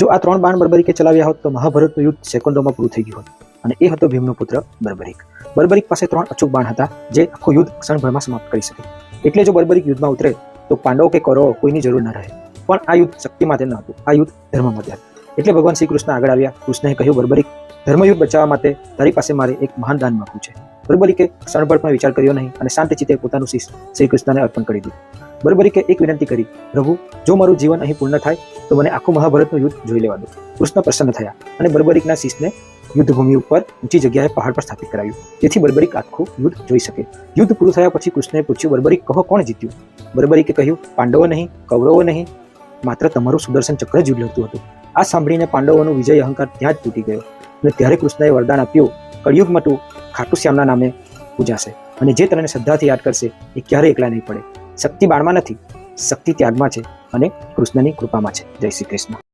જો આ 3 બાણ બર્બરીકે ચલાવ્યા હોત તો મહાભારતનું યુદ્ધ સેકન્ડોમાં પૂરું થઈ ગયું હોત, અને એ હતો ભીમનો પુત્ર બર્બરીક. બર્બરીક પાસે 3 અચૂક બાણ હતા જે આખું યુદ્ધ ક્ષણભરમાં સમાપ્ત કરી શકે. એટલે જો બર્બરીક યુદ્ધમાં ઉતરે તો પાંડવો કે કૌરવો કોઈની જરૂર ન રહે. પણ આ યુદ્ધ શક્તિ માટે ન હતું, આ યુદ્ધ ધર્મ માટે હતું. એટલે ભગવાન શ્રી કૃષ્ણ આગળ આવ્યા. કૃષ્ણએ કહ્યું, બર્બરીક, ધર્મયુદ્ધ બચાવવા માટે તારી પાસે મારે એક મહાન દાન માંગવું છે. બર્બરીકે ક્ષણભર પણ વિચાર કર્યો નહીં અને શાંત ચિત્તે પોતાનું શીશ શ્રી કૃષ્ણને અર્પણ કરી દીધું. બર્બરીકે એક વિનંતી કરી, પ્રભુ, જો મારું જીવન અહીં પૂર્ણ થાય તો મને આખું મહાભારતનું યુદ્ધ જોઈ લેવા દો. કૃષ્ણ પ્રસન્ન થયા અને બર્બરીકના શીશને યુદ્ધભૂમિ ઉપર ઊંચી જગ્યાએ પહાડ પર સ્થાપિત કરાવ્યું, જેથી બર્બરીક આખું યુદ્ધ જોઈ શકે. યુદ્ધ પૂરું થયા પછી કૃષ્ણએ પૂછ્યું, બર્બરીક, કહો કોણ જીત્યું? બર્બરીકે કહ્યું, પાંડવો નહીં, કૌરવો નહીં, માત્ર તમારું સુદર્શન ચક્ર જ લડતું હતું. આ સાંભળીને પાંડવોનો વિજય અહંકાર ત્યાં જ તૂટી ગયો. અને ત્યારે કૃષ્ણએ વરદાન આપ્યું, કળિયુગમાં તું ખાટુ શ્યામના નામે પૂજાશે, અને જે તને શ્રદ્ધાથી યાદ કરશે એ ક્યારેય એકલા નહીં પડે. શક્તિ બાણમાં નથી, શક્તિ ત્યાગમાં છે અને કૃષ્ણની કૃપામાં છે. જય શ્રી કૃષ્ણ.